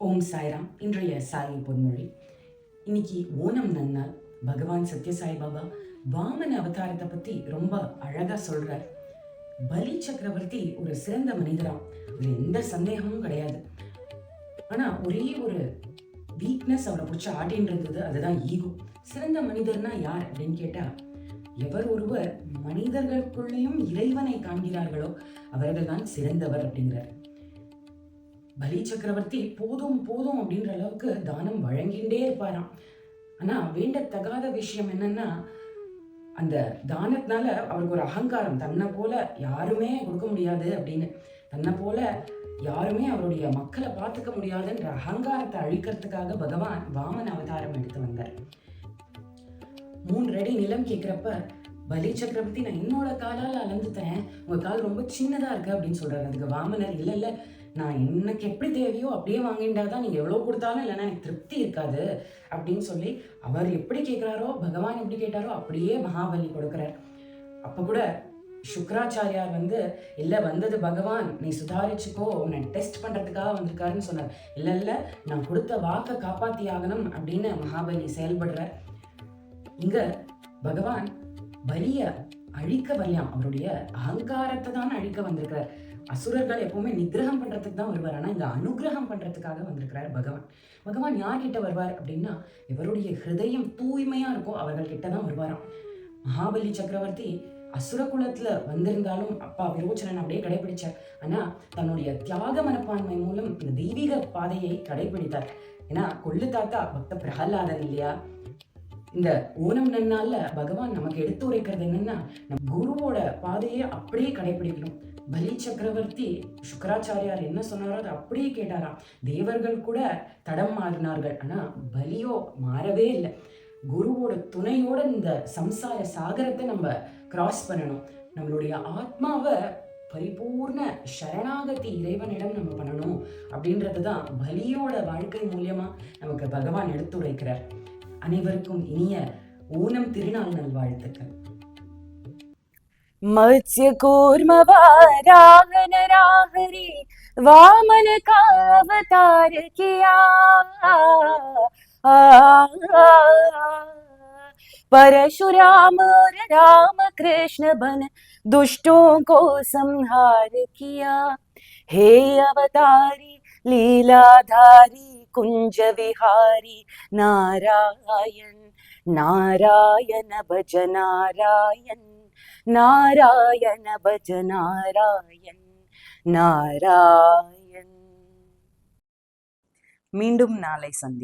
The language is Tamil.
ஓம் சாய்ராம். இன்றைய சாய் பொன்மொழி. இன்னைக்கு ஓணம் நன்னாள். பகவான் சத்யசாய் பாபா வாமன அவதாரத்தை பத்தி ரொம்ப அழகா சொல்றார். பலி சக்கரவர்த்தி ஒரு சிறந்த மனிதராம், அதுல எந்த சந்தேகமும் கிடையாது. ஆனா ஒரே ஒரு வீக்னஸ் அவரை பிடிச்ச ஆட்டின்னு இருந்தது, அதுதான் ஈகோ. சிறந்த மனிதர்னா யார் அப்படின்னு கேட்டா, எவர் ஒருவர் மனிதர்களுக்குள்ளேயும் இறைவனை காண்கிறார்களோ அவர்கள் தான் சிறந்தவர் அப்படிங்கிறார். பலி சக்கரவர்த்தி போதும் போதும் அப்படின்ற அளவுக்கு தானம் வழங்கிண்டே இருப்பாராம். ஆனா வேண்டத்தகாத விஷயம் என்னன்னா, அந்த தானத்தினால அவருக்கு ஒரு அகங்காரம், தன்னை போல யாருமே கொடுக்க முடியாது அப்படின்னு, தன்னை போல யாருமே அவருடைய மக்களை பார்த்துக்க முடியாதுன்ற அகங்காரத்தை அழிக்கிறதுக்காக பகவான் வாமன அவதாரம் எடுத்து வந்தார். 3 அடி நிலம் கேட்கிறப்ப பலி சக்கரவர்த்தி, நான் என்னோட காலால் அளந்து தரேன், உங்க கால் ரொம்ப சின்னதா இருக்கு அப்படின்னு சொல்றாரு. அதுக்கு வாமனர், இல்ல இல்ல, நான் எனக்கு எப்படி தேவையோ அப்படியே வாங்கிட்டாதான் நீங்க எவ்வளவு கொடுத்தாலும் இல்லைன்னா எனக்கு திருப்தி இருக்காது அப்படின்னு சொல்லி, அவர் எப்படி கேட்கிறாரோ, பகவான் எப்படி கேட்டாரோ அப்படியே மகாபலி கொடுக்கிறார். அப்ப கூட சுக்கராச்சாரியார் இல்ல, வந்தது பகவான், நீ சுதாரிச்சுக்கோ, உன்னை டெஸ்ட் பண்றதுக்காக வந்திருக்காருன்னு சொன்னார். இல்ல இல்ல, நான் கொடுத்த வாக்கை காப்பாத்தி ஆகணும் அப்படின்னு மகாபலி செயல்படுறார். இங்க பகவான் பலிய அழிக்க வரலாம், அவருடைய அகங்காரத்தை தான் அழிக்க வந்திருக்கிறார். அசுரர்கள் எப்பவுமே நிகிரகம் பண்றதுக்கு தான் வருவார், ஆனா இங்க அனுகிரகம் பண்றதுக்காக வந்திருக்கிறார் பகவான். பகவான் யார்கிட்ட வருவார் அப்படின்னா, இவருடைய ஹிருதயம் தூய்மையா இருக்கோ அவர்கள் கிட்டதான் வருவாராம். மகாபலி சக்கரவர்த்தி அசுர குலத்துல வந்திருந்தாலும் அப்பா விரோச்சனன் அப்படியே கடைபிடிச்சார். ஆனா தன்னுடைய தியாக மனப்பான்மை மூலம் இந்த தெய்வீக பாதையை கடைபிடித்தார். ஏன்னா கொள்ளு தாத்தா பக்த பிரகலாதன் இல்லையா. இந்த ஓணம் நன்னால பகவான் நமக்கு எடுத்து உரைக்கிறது என்னன்னா, நம் குருவோட பாதையை அப்படியே கடைபிடிக்கணும். பலி சக்கரவர்த்தி சுக்கராச்சாரியார் என்ன சொன்னாரோ அதை அப்படியே கேட்டாராம். தேவர்கள் கூட தடம் மாறினார்கள், ஆனா பலியோ மாறவே இல்லை. குருவோட துணையோட இந்த சம்சார சாகரத்தை நம்ம கிராஸ் பண்ணணும். நம்மளுடைய ஆத்மாவை பரிபூர்ண சரணாகதி இறைவனிடம் நம்ம பண்ணணும் அப்படின்றதுதான் பலியோட வாழ்க்கை மூலியமா நமக்கு பகவான் எடுத்துரைக்கிறார். அனைவருக்கும் இனிய ஓணம் திருநாள் நல்வாழ்த்துக்கள். मत्स्य कूर्म वाराहन राहरी वामन का अवतार किया, परशुराम और राम कृष्ण बन दुष्टों को संहार किया। हे अवतारी लीलाधारी कुंज विहारी नारायण नारायण भज नारायण नारायण भज नारायण नारायण. மீண்டும் நாளை சந்தி.